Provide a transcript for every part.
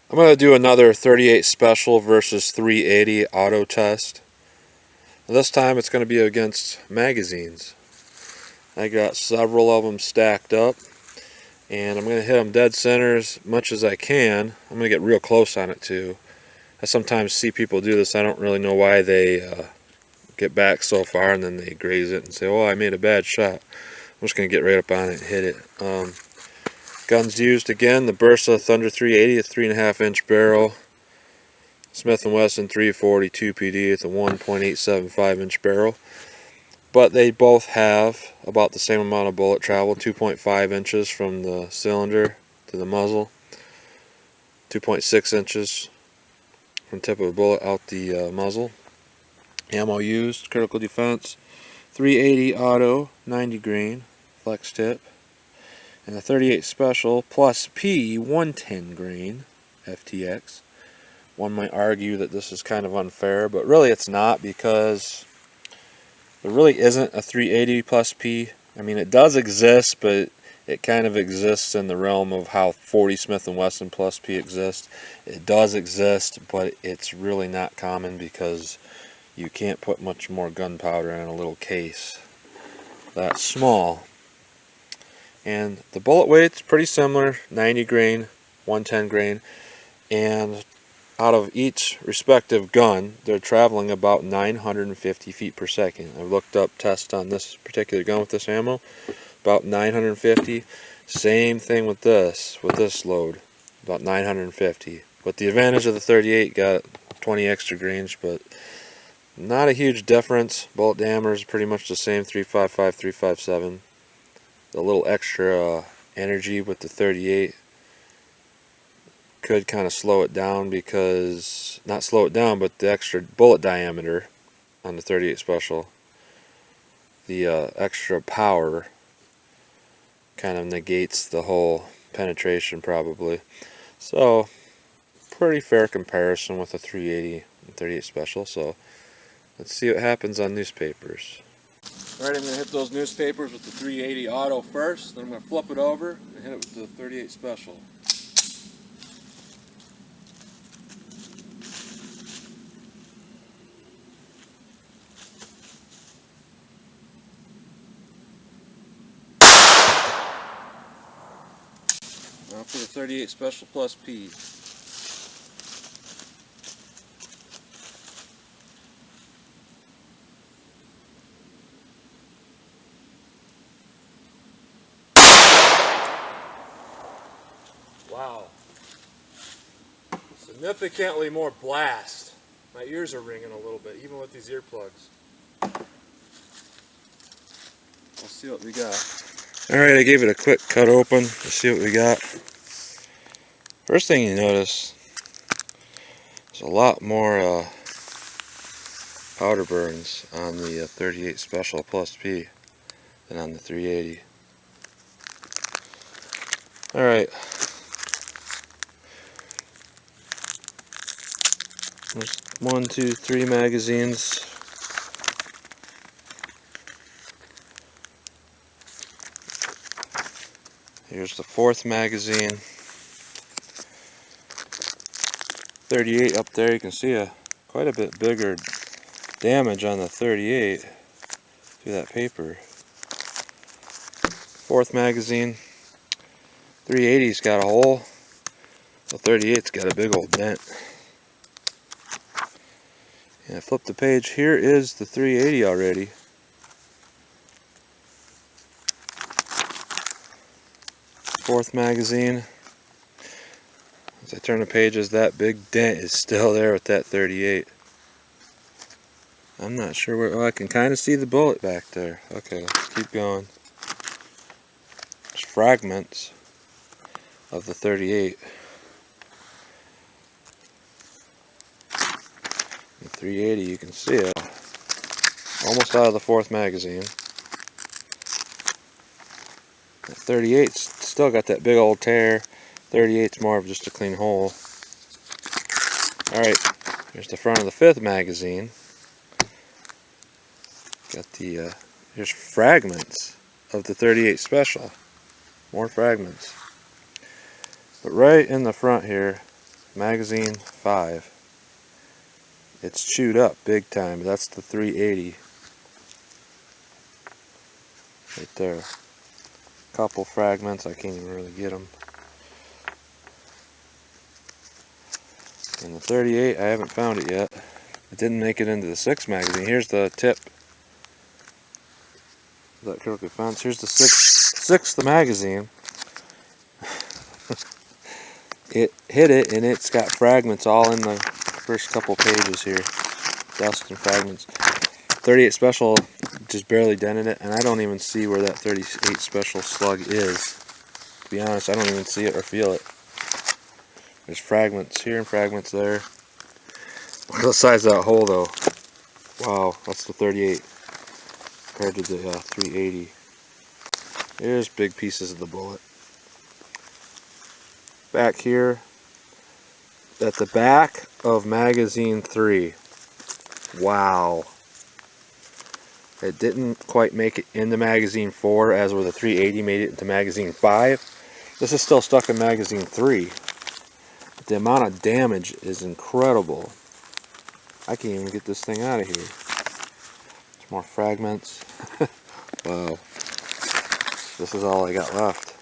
I'm going to do another 38 special versus 380 auto test. This time it's going to be against magazines. I got several of them stacked up, and I'm going to hit them dead center as much as I can. I'm going to get real close on it too. I sometimes see people do this. I don't really know why they get back so far and then they graze it and say, oh, I made a bad shot. I'm just going to get right up on it and hit it. Guns used again, the Bursa Thunder 380, a 3.5 inch barrel. Smith & Wesson 342 PD, it's a 1.875 inch barrel. But they both have about the same amount of bullet travel, 2.5 inches from the cylinder to the muzzle, 2.6 inches from tip of a bullet out the muzzle. Ammo used, critical defense, 380 auto, 90 grain, flex tip. And the 38 special plus P 110 grain FTX. One might argue that this is kind of unfair, but really it's not, because there really isn't a 380 plus P. I mean, it does exist, but it kind of exists in the realm of how 40 Smith & Wesson plus P exists. It does exist, but it's really not common because you can't put much more gunpowder in a little case that small. And the bullet weight's pretty similar, 90 grain, 110 grain, and out of each respective gun, they're traveling about 950 feet per second. I've looked up tests on this particular gun with this ammo, about 950. Same thing with this load, about 950. But the advantage of the 38 got 20 extra range, but not a huge difference. Bullet diameter is pretty much the same, 355, 357. The little extra energy with the 38 could kind of slow it down, because, not slow it down, but the extra bullet diameter on the 38 special, the extra power kind of negates the whole penetration probably. So pretty fair comparison with the 380 and 38 special. So let's see what happens on newspapers. Alright, I'm going to hit those newspapers with the 380 auto first, then I'm going to flip it over and hit it with the 38 special. Now for the 38 special plus P. Wow. Significantly more blast. My ears are ringing a little bit, even with these earplugs. Let's see what we got. Alright, I gave it a quick cut open to see what we got. First thing you notice, there's a lot more powder burns on the 38 special plus P than on the 380. Alright. There's 1, 2, 3 magazines. Here's the 4th magazine. 38 up there, you can see quite a bit bigger damage on the 38 through that paper. 4th magazine. 380's got a hole. The 38's got a big old dent. And I flip the page. Here is the 380 already. Fourth magazine. As I turn the pages, that big dent is still there with that 38. I'm not sure where. Oh, I can kind of see the bullet back there. Okay, let's keep going. There's fragments of the 38. The 380, you can see it. Almost out of the 4th magazine. The 38's still got that big old tear. 38's more of just a clean hole. Alright, here's the front of the 5th magazine. Got the, here's fragments of the 38 special. More fragments. But right in the front here, magazine 5. It's chewed up big time. That's the 380 right there. Couple fragments, I can't even really get them. And the 38, I haven't found it yet. It didn't make it into the 6 magazine. Here's the tip. That crooked fence. Here's the 6th magazine. It hit it, and it's got fragments all in the first couple pages here. Dust and fragments. 38 Special just barely dented it, and I don't even see where that 38 Special slug is. To be honest, I don't even see it or feel it. There's fragments here and fragments there. Look at the size of that hole, though. Wow, that's the 38 compared to the 380. There's big pieces of the bullet. Back here, at the back of magazine 3. Wow. It didn't quite make it into magazine 4 as where the 380 made it into magazine 5. This is still stuck in magazine 3. But the amount of damage is incredible. I can't even get this thing out of here. There's more fragments. Wow. This is all I got left.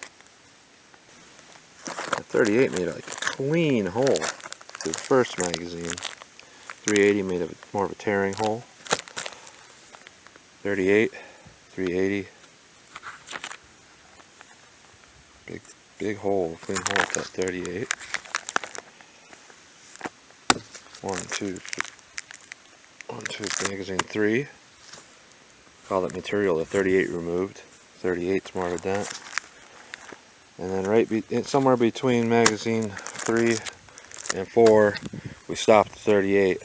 The 38 made a clean hole to the first magazine. 380 made a more of a tearing hole. 38, 380. Big hole, clean hole at that 38. 1, 2, magazine 3. All that material the 38 removed. 38's more of a dent. And then somewhere between magazine 3 and 4, we stopped the 38.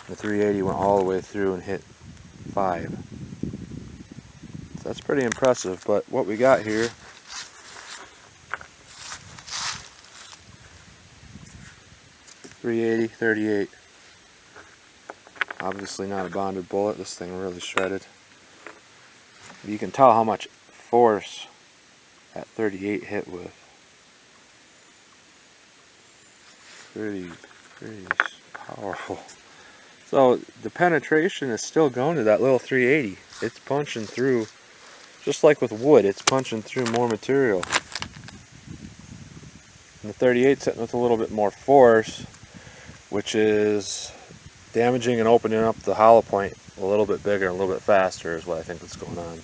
The 380 went all the way through and hit 5. So that's pretty impressive, but what we got here .380, 38. Obviously not a bonded bullet. This thing really shredded. You can tell how much force that 38 hit with. Pretty powerful. So the penetration is still going to that little 380. It's punching through, just like with wood, it's punching through more material. And the 38's hitting with a little bit more force, which is damaging and opening up the hollow point a little bit bigger and a little bit faster is what I think is going on.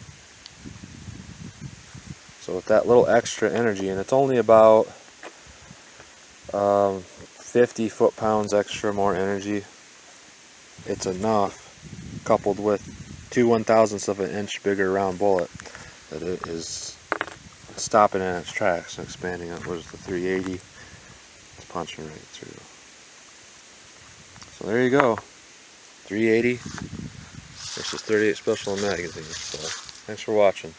So with that little extra energy, and it's only about 50 foot-pounds extra more energy, it's enough, coupled with 2 1/1000ths of an inch bigger round bullet, that it is stopping in its tracks and expanding upwards. The 380, it's punching right through. So there you go, 380 versus 38 Special magazine. So thanks for watching.